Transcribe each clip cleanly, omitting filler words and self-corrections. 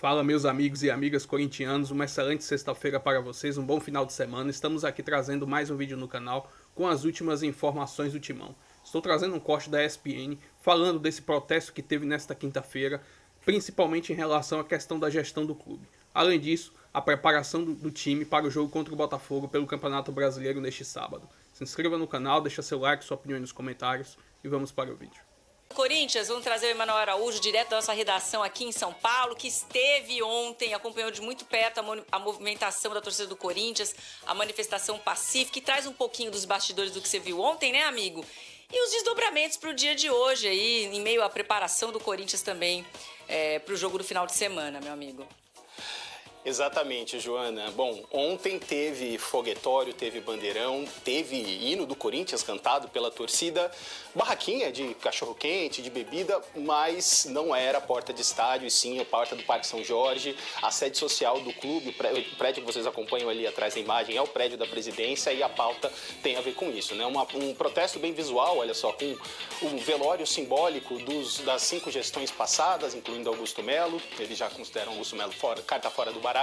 Fala, meus amigos e amigas corintianos, uma excelente sexta-feira para vocês, um bom final de semana. Estamos aqui trazendo mais um vídeo no canal com as últimas informações do Timão. Estou trazendo um corte da ESPN falando desse protesto que teve nesta quinta-feira, principalmente em relação à questão da gestão do clube. Além disso, a preparação do time para o jogo contra o Botafogo pelo Campeonato Brasileiro neste sábado. Se inscreva no canal, deixa seu like, sua opinião nos comentários e vamos para o vídeo. Corinthians, vamos trazer o Emanuel Araújo, direto da nossa redação aqui em São Paulo, que esteve ontem, acompanhou de muito perto a movimentação da torcida do Corinthians, a manifestação pacífica, e traz um pouquinho dos bastidores do que você viu ontem, né, amigo? E os desdobramentos para o dia de hoje aí, em meio à preparação do Corinthians também para o jogo do final de semana, meu amigo. Exatamente, Joana. Bom, ontem teve foguetório, teve bandeirão, teve hino do Corinthians cantado pela torcida, barraquinha de cachorro-quente, de bebida, mas não era a porta de estádio, e sim a porta do Parque São Jorge, a sede social do clube, o prédio que vocês acompanham ali atrás da imagem é o prédio da presidência e a pauta tem a ver com isso, né? Um protesto bem visual, olha só, com o velório simbólico das 5 gestões passadas, incluindo Augusto Melo, eles já consideram Augusto Melo carta fora do baralho,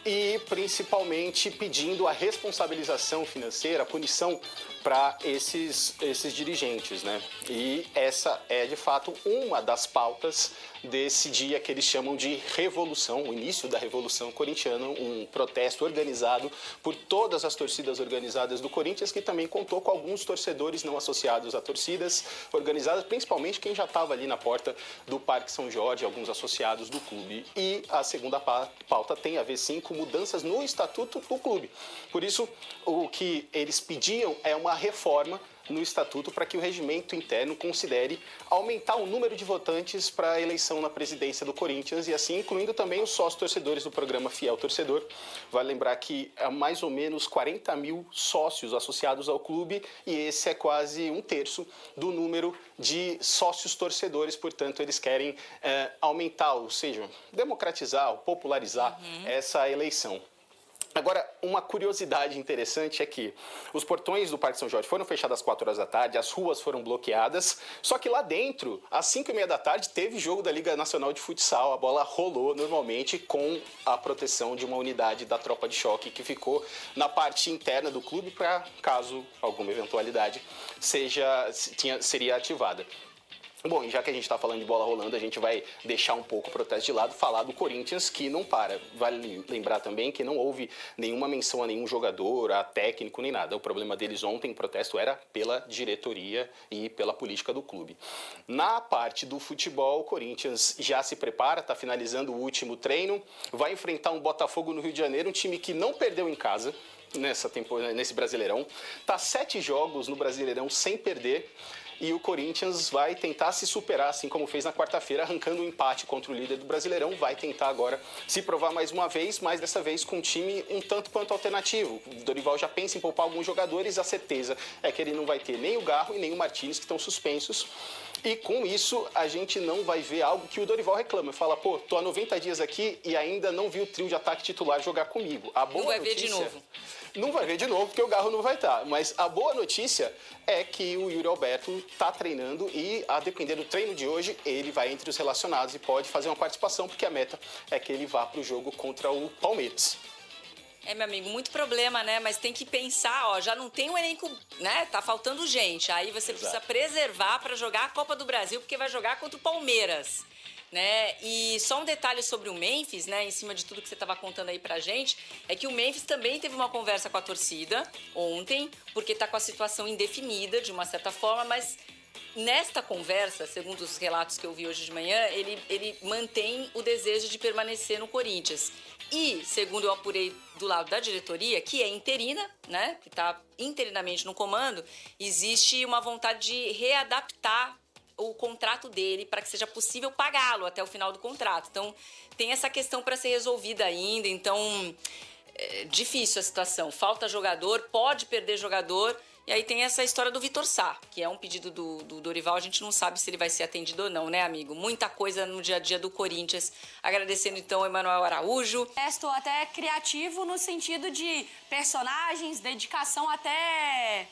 e principalmente pedindo a responsabilização financeira, a punição para esses dirigentes, né? E essa é, de fato, uma das pautas desse dia que eles chamam de revolução, o início da Revolução Corintiana, um protesto organizado por todas as torcidas organizadas do Corinthians, que também contou com alguns torcedores não associados a torcidas organizadas, principalmente quem já estava ali na porta do Parque São Jorge, alguns associados do clube. E a segunda pauta tem a ver, sim, com mudanças no estatuto do clube. Por isso, o que eles pediam é uma reforma no estatuto para que o regimento interno considere aumentar o número de votantes para a eleição na presidência do Corinthians e assim incluindo também os sócios torcedores do programa Fiel Torcedor. Vale lembrar que há mais ou menos 40 mil sócios associados ao clube e esse é quase 1/3 do número de sócios torcedores, portanto eles querem aumentar, ou seja, democratizar, popularizar essa eleição. Agora, uma curiosidade interessante é que os portões do Parque São Jorge foram fechados às 4 horas da tarde, as ruas foram bloqueadas, só que lá dentro, às 5h30 da tarde, teve jogo da Liga Nacional de Futsal, a bola rolou normalmente com a proteção de uma unidade da tropa de choque que ficou na parte interna do clube para, caso alguma eventualidade, seria ativada. Bom, e já que a gente está falando de bola rolando, a gente vai deixar um pouco o protesto de lado, falar do Corinthians, que não para. Vale lembrar também que não houve nenhuma menção a nenhum jogador, a técnico, nem nada. O problema deles ontem, o protesto era pela diretoria e pela política do clube. Na parte do futebol, o Corinthians já se prepara, está finalizando o último treino, vai enfrentar um Botafogo no Rio de Janeiro, um time que não perdeu em casa nesse Brasileirão. Está 7 jogos no Brasileirão sem perder. E o Corinthians vai tentar se superar, assim como fez na quarta-feira, arrancando um empate contra o líder do Brasileirão. Vai tentar agora se provar mais uma vez, mas dessa vez com um time um tanto quanto alternativo. O Dorival já pensa em poupar alguns jogadores, a certeza é que ele não vai ter nem o Garro e nem o Martins, que estão suspensos. E com isso, a gente não vai ver algo que o Dorival reclama. Fala, pô, tô há 90 dias aqui e ainda não vi o trio de ataque titular jogar comigo. A boa não vai notícia... ver de novo. Não vai ver de novo, porque o Garro não vai estar. Mas a boa notícia é que o Yuri Alberto está treinando e, a depender do treino de hoje, ele vai entre os relacionados e pode fazer uma participação, porque a meta é que ele vá para o jogo contra o Palmeiras. Meu amigo, muito problema, né? Mas tem que pensar, ó, já não tem um elenco, né? Tá faltando gente. Aí você precisa preservar para jogar a Copa do Brasil, porque vai jogar contra o Palmeiras. Né? E só um detalhe sobre o Memphis, né, em cima de tudo que você estava contando aí pra gente, é que o Memphis também teve uma conversa com a torcida ontem, porque está com a situação indefinida, de uma certa forma, mas nesta conversa, segundo os relatos que eu vi hoje de manhã, ele mantém o desejo de permanecer no Corinthians. E, segundo eu apurei do lado da diretoria, que é interina, né, que está interinamente no comando, existe uma vontade de readaptar o contrato dele para que seja possível pagá-lo até o final do contrato. Então, tem essa questão para ser resolvida ainda. Então, é difícil a situação. Falta jogador, pode perder jogador. E aí tem essa história do Vitor Sá, que é um pedido do Dorival. A gente não sabe se ele vai ser atendido ou não, né, amigo? Muita coisa no dia a dia do Corinthians. Agradecendo, então, o Emanuel Araújo. Estou até criativo no sentido de personagens, dedicação até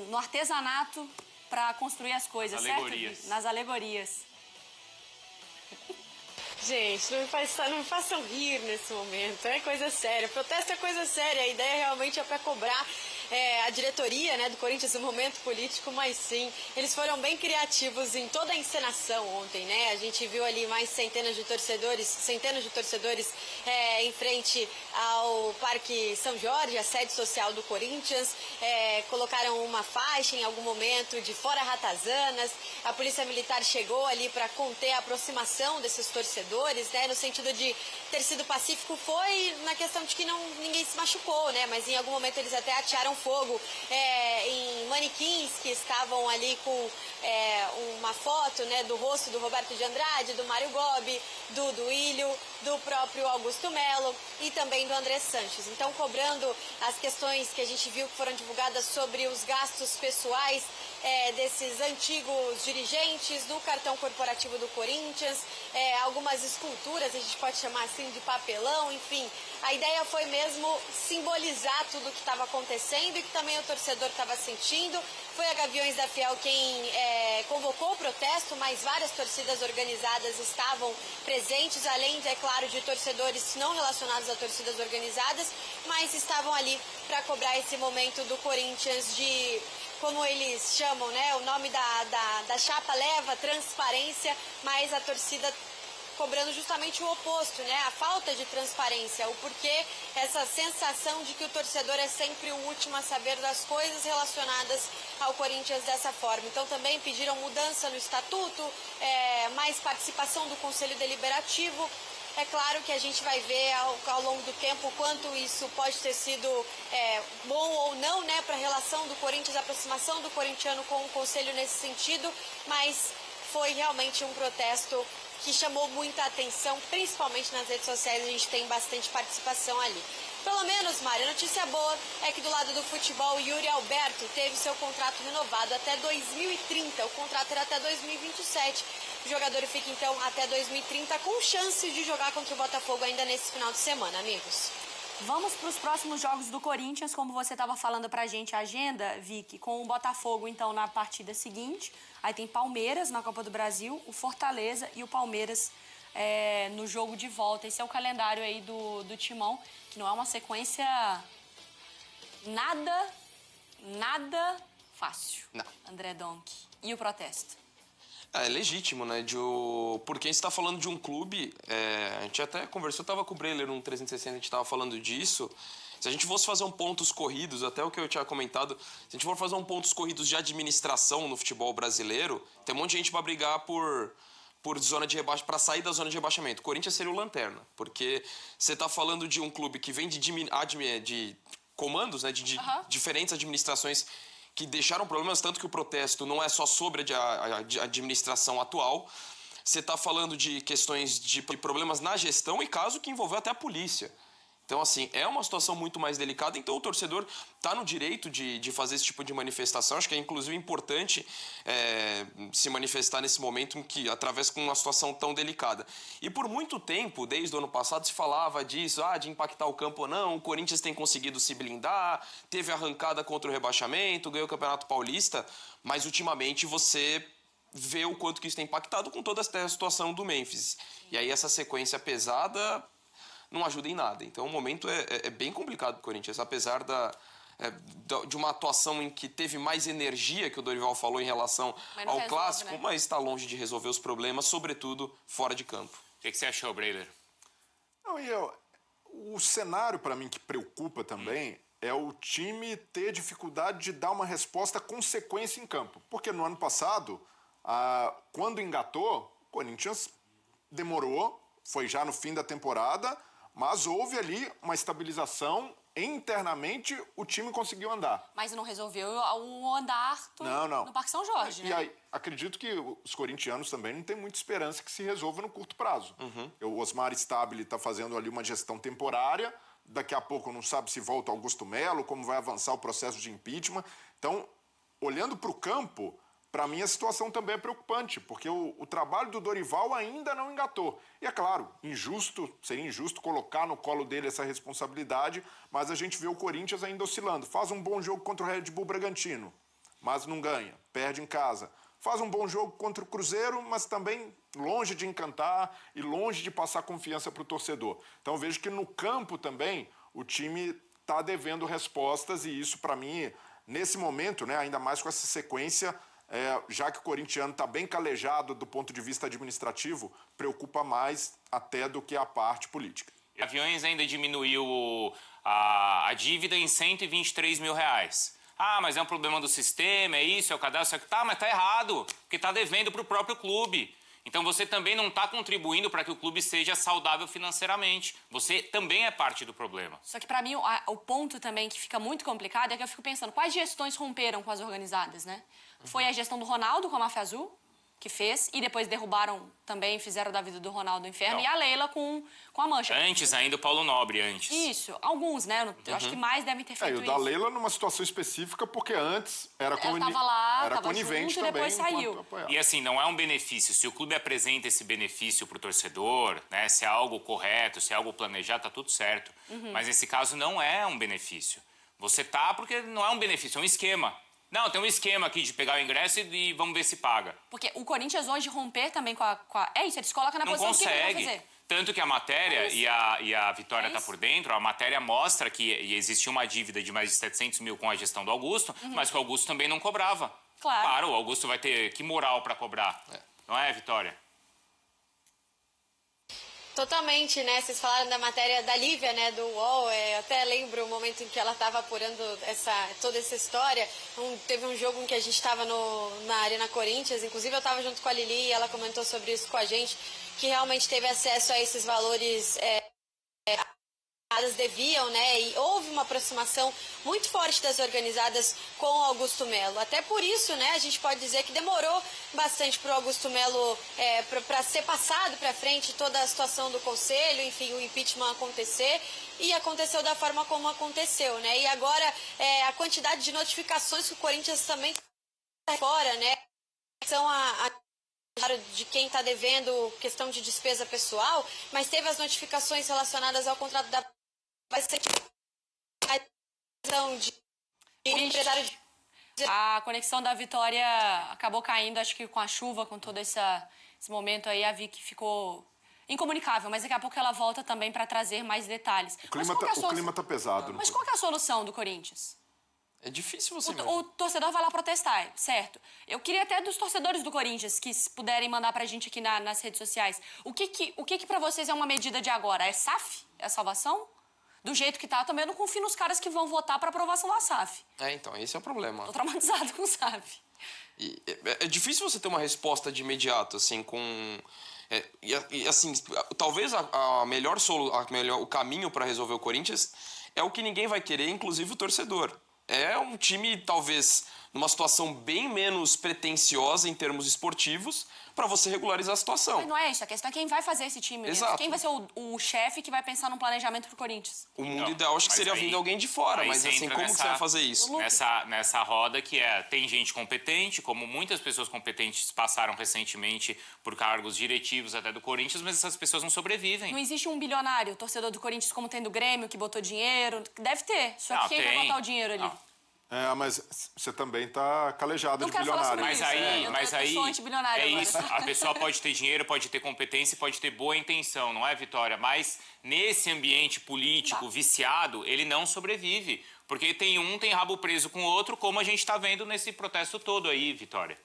no artesanato para construir as coisas, certo? Nas alegorias. Gente, não me façam rir nesse momento, é coisa séria. Protesto é coisa séria, a ideia realmente é para cobrar a diretoria, né, do Corinthians no momento político, mas sim, eles foram bem criativos em toda a encenação ontem, né? A gente viu ali mais centenas de torcedores em frente ao Parque São Jorge, a sede social do Corinthians, colocaram uma faixa em algum momento de fora ratazanas, a Polícia Militar chegou ali para conter a aproximação desses torcedores, né, no sentido de ter sido pacífico, foi na questão de que ninguém se machucou, né, mas em algum momento eles até atearam fogo em manequins que estavam ali com uma foto, né, do rosto do Roberto de Andrade, do Mário Gobi, do Duílio, do próprio Augusto Melo e também do André Sanches. Então, cobrando as questões que a gente viu que foram divulgadas sobre os gastos pessoais desses antigos dirigentes, do cartão corporativo do Corinthians, algumas esculturas, a gente pode chamar assim de papelão, enfim. A ideia foi mesmo simbolizar tudo o que estava acontecendo e que também o torcedor estava sentindo. Foi a Gaviões da Fiel quem convocou o protesto, mas várias torcidas organizadas estavam presentes, além, é claro, de torcedores não relacionados a torcidas organizadas, mas estavam ali para cobrar esse momento do Corinthians de, como eles chamam, né? O nome da chapa leva transparência, mas a torcida cobrando justamente o oposto, né? A falta de transparência, o porquê, essa sensação de que o torcedor é sempre o último a saber das coisas relacionadas ao Corinthians dessa forma. Então também pediram mudança no estatuto, mais participação do Conselho Deliberativo. É claro que a gente vai ver ao longo do tempo o quanto isso pode ter sido bom ou não, né, para a relação do Corinthians, a aproximação do corintiano com o Conselho nesse sentido, mas foi realmente um protesto que chamou muita atenção, principalmente nas redes sociais, a gente tem bastante participação ali. Pelo menos, Mário, a notícia boa é que do lado do futebol, Yuri Alberto teve seu contrato renovado até 2030. O contrato era até 2027. O jogador fica, então, até 2030 com chance de jogar contra o Botafogo ainda nesse final de semana, amigos. Vamos para os próximos jogos do Corinthians, como você estava falando pra gente, a agenda, Vicky, com o Botafogo, então, na partida seguinte. Aí tem Palmeiras na Copa do Brasil, o Fortaleza e o Palmeiras no jogo de volta. Esse é o calendário aí do Timão, que não é uma sequência nada fácil. Não. André Donk. E o protesto? É legítimo, né? Porque a gente está falando de um clube, a gente até conversou, eu estava com o Breiler no 360, a gente estava falando disso. Se a gente fosse fazer pontos corridos, até o que eu tinha comentado, se a gente for fazer pontos corridos de administração no futebol brasileiro, tem um monte de gente para brigar por zona de rebaixamento, para sair da zona de rebaixamento. O Corinthians seria o lanterna, porque você está falando de um clube que vem de comandos, né? De diferentes administrações que deixaram problemas, tanto que o protesto não é só sobre a administração atual. Você está falando de questões de problemas na gestão e caso que envolveu até a polícia. Então, assim, é uma situação muito mais delicada, então o torcedor está no direito de fazer esse tipo de manifestação. Acho que é, inclusive, importante se manifestar nesse momento em que atravessa com uma situação tão delicada. E por muito tempo, desde o ano passado, se falava disso, de impactar o campo ou não, o Corinthians tem conseguido se blindar, teve arrancada contra o rebaixamento, ganhou o Campeonato Paulista, mas ultimamente você vê o quanto que isso tem impactado com toda essa situação do Memphis. E aí essa sequência pesada não ajuda em nada. Então o momento é bem complicado para o Corinthians, apesar de uma atuação em que teve mais energia, que o Dorival falou em relação ao clássico, né? Mas está longe de resolver os problemas, sobretudo fora de campo. O que você achou, Breiler? O cenário, para mim, que preocupa também é o time ter dificuldade de dar uma resposta consequência em campo. Porque no ano passado, quando engatou, o Corinthians demorou, foi já no fim da temporada, mas houve ali uma estabilização. Internamente, o time conseguiu andar. Mas não resolveu o andar no Parque São Jorge, né? E aí, acredito que os corintianos também não têm muita esperança que se resolva no curto prazo. O Osmar Stabile está fazendo ali uma gestão temporária, daqui a pouco não sabe se volta Augusto Melo, como vai avançar o processo de impeachment. Então, olhando para o campo, para mim a situação também é preocupante, porque o trabalho do Dorival ainda não engatou. E é claro, seria injusto colocar no colo dele essa responsabilidade, mas a gente vê o Corinthians ainda oscilando. Faz um bom jogo contra o Red Bull Bragantino, mas não ganha, perde em casa. Faz um bom jogo contra o Cruzeiro, mas também longe de encantar e longe de passar confiança para o torcedor. Então, eu vejo que no campo também o time está devendo respostas e isso, para mim, nesse momento, né, ainda mais com essa sequência, já que o corintiano está bem calejado do ponto de vista administrativo, preocupa mais até do que a parte política. Aviões ainda diminuiu a dívida em R$123 mil. Ah, mas é um problema do sistema, é isso, é o cadastro. Tá, mas tá errado, porque tá devendo para o próprio clube. Então você também não está contribuindo para que o clube seja saudável financeiramente. Você também é parte do problema. Só que para mim o ponto também que fica muito complicado é que eu fico pensando quais gestões romperam com as organizadas, né? Foi a gestão do Ronaldo com a Máfia Azul, que fez, e depois derrubaram também, fizeram da vida do Ronaldo o inferno, Não. E a Leila com a Mancha. Antes ainda o Paulo Nobre, antes. Isso, alguns, né? Eu acho que mais devem ter feito E o isso. da Leila numa situação específica, porque antes era Ela tava lá, era tava conivente junto e também. depois saiu. enquanto apoiava. E assim, não é um benefício. Se o clube apresenta esse benefício para o torcedor, né, se é algo correto, se é algo planejado, tá tudo certo. Mas nesse caso não é um benefício. Você tá porque não é um benefício, é um esquema. Não, tem um esquema aqui de pegar o ingresso e vamos ver se paga. Porque o Corinthians hoje romper também com a... É isso, eles colocam na Não posição que eles consegue. vão fazer. Tanto que a matéria, e a Vitória tá por dentro, a matéria mostra que existia uma dívida de mais de 700 mil com a gestão do Augusto, mas que o Augusto também não cobrava. Claro. O Augusto vai ter que moral para cobrar. Não é, Vitória? Totalmente, né? Vocês falaram da matéria da Lívia, né? Do UOL. Eu até lembro o momento em que ela estava apurando toda essa história. Teve um jogo em que a gente estava na Arena Corinthians. Inclusive, eu estava junto com a Lili e ela comentou sobre isso com a gente, que realmente teve acesso a esses valores elas deviam, né? E houve uma aproximação muito forte das organizadas com o Augusto Melo. Até por isso, né? A gente pode dizer que demorou bastante para o Augusto Melo para ser passado para frente toda a situação do conselho, enfim, o impeachment acontecer. E aconteceu da forma como aconteceu, né? E agora a quantidade de notificações que o Corinthians também está fora, né? São de quem está devendo questão de despesa pessoal, mas teve as notificações relacionadas ao contrato da empresário de... A conexão da Vitória acabou caindo, acho que com a chuva, com todo esse momento aí, a Vicky ficou incomunicável, mas daqui a pouco ela volta também para trazer mais detalhes. O clima tá pesado. Mas qual que é a solução do Corinthians? É difícil você O torcedor vai lá protestar, certo? Eu queria até dos torcedores do Corinthians que puderem mandar pra gente aqui nas redes sociais. O que pra vocês é uma medida de agora? É SAF? É a salvação? Do jeito que tá, eu também não confio nos caras que vão votar pra aprovação da SAF. Então, esse é o problema. Tô traumatizado com o SAF. É difícil você ter uma resposta de imediato, assim, com... assim, talvez o caminho para resolver o Corinthians é o que ninguém vai querer, inclusive o torcedor. É um time, talvez, numa situação bem menos pretensiosa em termos esportivos, para você regularizar a situação. Mas não é isso, a questão é quem vai fazer esse time mesmo. Exato. Quem vai ser o chefe que vai pensar num planejamento pro Corinthians. O mundo ideal acho que seria vindo alguém de fora, mas assim, como que você vai fazer isso? Nessa roda que tem gente competente, como muitas pessoas competentes passaram recentemente por cargos diretivos até do Corinthians, mas essas pessoas não sobrevivem. Não existe um bilionário, torcedor do Corinthians, como tem do Grêmio, que botou dinheiro. Deve ter, só que quem vai botar o dinheiro ali? Não. Mas você também tá calejado Não de quero falar bilionário. sobre Mas aí eu sou antibilionária agora. isso. A pessoa pode ter dinheiro, pode ter competência, pode ter boa intenção, não é, Vitória? Mas nesse ambiente político viciado, ele não sobrevive. Porque tem rabo preso com o outro, como a gente está vendo nesse protesto todo aí, Vitória.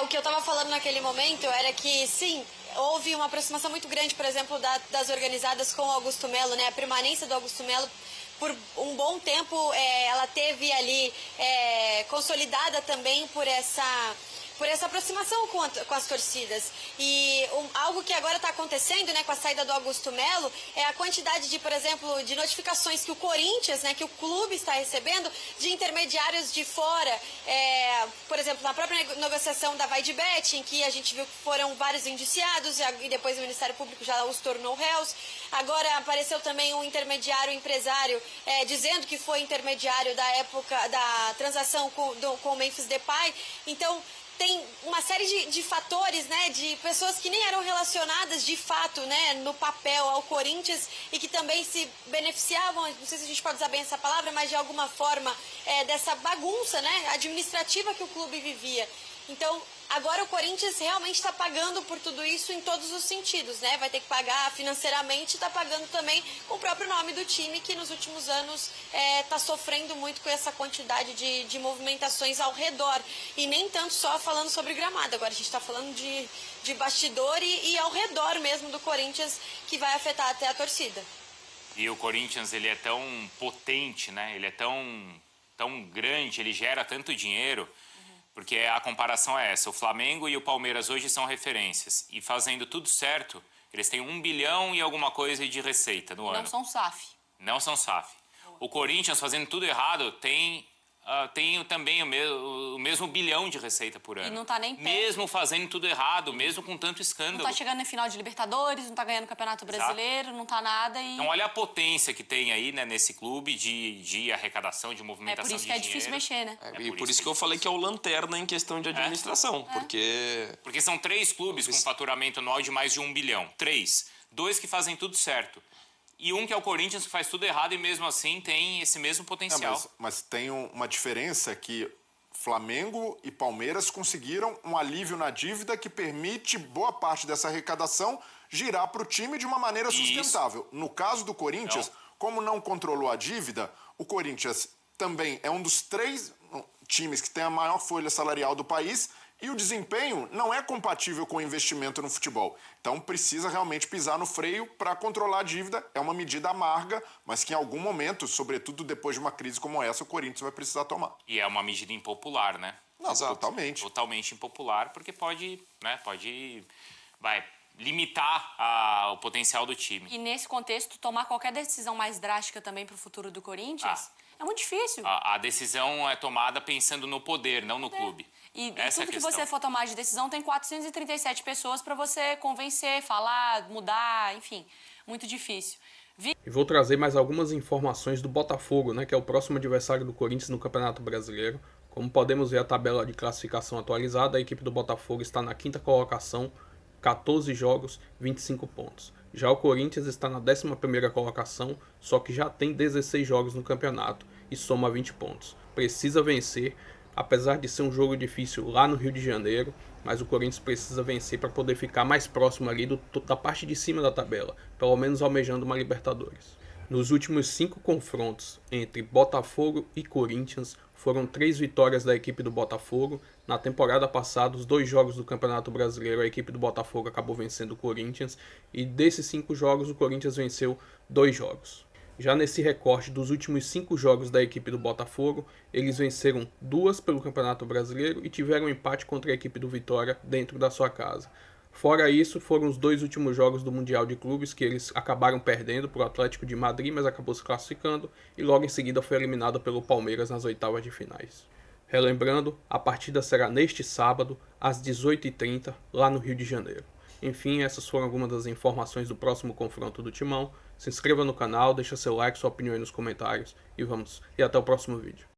O que eu estava falando naquele momento era que, sim, houve uma aproximação muito grande, por exemplo, das organizadas com o Augusto Melo, né? A permanência do Augusto Melo por um bom tempo, ela teve ali consolidada também por essa aproximação com as torcidas. E algo que agora está acontecendo, né, com a saída do Augusto Melo, é a quantidade de, por exemplo, de notificações que o Corinthians, né, que o clube está recebendo de intermediários de fora. Por exemplo, na própria negociação da Vai de Bet, em que a gente viu que foram vários indiciados e depois o Ministério Público já os tornou réus. Agora apareceu também um intermediário empresário dizendo que foi intermediário da época da transação com o Memphis Depay. Então, tem uma série de fatores, né, de pessoas que nem eram relacionadas de fato, né, no papel ao Corinthians e que também se beneficiavam, não sei se a gente pode usar bem essa palavra, mas de alguma forma dessa bagunça, né, administrativa que o clube vivia. Então, Agora o Corinthians realmente está pagando por tudo isso em todos os sentidos, né? Vai ter que pagar financeiramente, está pagando também com o próprio nome do time, que nos últimos anos está sofrendo muito com essa quantidade de movimentações ao redor. E nem tanto só falando sobre gramado, agora a gente está falando de bastidor e ao redor mesmo do Corinthians, que vai afetar até a torcida. E o Corinthians, ele é tão potente, né? Ele é tão grande, ele gera tanto dinheiro, porque a comparação é essa. O Flamengo e o Palmeiras hoje são referências. E fazendo tudo certo, eles têm 1 bilhão e alguma coisa de receita no ano. Não são SAF. Não são SAF. O Corinthians, fazendo tudo errado, tem também o mesmo bilhão de receita por ano. E não tá nem perto. Mesmo fazendo tudo errado, mesmo com tanto escândalo. Não tá chegando na final de Libertadores, não tá ganhando o Campeonato Brasileiro, não tá nada e... Então olha a potência que tem aí, né, nesse clube de arrecadação, de movimentação de dinheiro. É por isso que é difícil mexer, né? E por isso que eu falei que é o lanterna em questão de administração, Porque são 3 clubes com faturamento anual de mais de 1 bilhão. 3. 2 que fazem tudo certo. E um que é o Corinthians, que faz tudo errado e mesmo assim tem esse mesmo potencial. Mas tem uma diferença que Flamengo e Palmeiras conseguiram um alívio na dívida que permite boa parte dessa arrecadação girar para o time de uma maneira sustentável. No caso do Corinthians, como não controlou a dívida, o Corinthians também é um dos 3 times que tem a maior folha salarial do país e o desempenho não é compatível com o investimento no futebol. Então precisa realmente pisar no freio para controlar a dívida. É uma medida amarga, mas que em algum momento, sobretudo depois de uma crise como essa, o Corinthians vai precisar tomar. E é uma medida impopular, né? Não, totalmente. Totalmente impopular, porque pode limitar o potencial do time. E nesse contexto, tomar qualquer decisão mais drástica também para o futuro do Corinthians é muito difícil. A decisão é tomada pensando no poder, não no clube. E Essa tudo é a que você for tomar de decisão tem 437 pessoas para você convencer, falar, mudar, enfim, muito difícil. E vou trazer mais algumas informações do Botafogo, né, que é o próximo adversário do Corinthians no Campeonato Brasileiro. Como podemos ver a tabela de classificação atualizada, a equipe do Botafogo está na 5ª colocação, 14 jogos, 25 pontos. Já o Corinthians está na 11ª colocação, só que já tem 16 jogos no campeonato e soma 20 pontos. Precisa vencer, apesar de ser um jogo difícil lá no Rio de Janeiro, mas o Corinthians precisa vencer para poder ficar mais próximo ali da parte de cima da tabela, pelo menos almejando uma Libertadores. Nos últimos 5 confrontos entre Botafogo e Corinthians, foram 3 vitórias da equipe do Botafogo. Na temporada passada, os 2 jogos do Campeonato Brasileiro, a equipe do Botafogo acabou vencendo o Corinthians, e desses 5 jogos, o Corinthians venceu 2 jogos. Já nesse recorte dos últimos 5 jogos da equipe do Botafogo, eles venceram 2 pelo Campeonato Brasileiro e tiveram um empate contra a equipe do Vitória dentro da sua casa. Fora isso, foram os 2 últimos jogos do Mundial de Clubes que eles acabaram perdendo para o Atlético de Madrid, mas acabou se classificando e logo em seguida foi eliminado pelo Palmeiras nas oitavas de finais. Relembrando, a partida será neste sábado, às 18h30, lá no Rio de Janeiro. Enfim, essas foram algumas das informações do próximo confronto do Timão. Se inscreva no canal, deixa seu like, sua opinião aí nos comentários e até o próximo vídeo.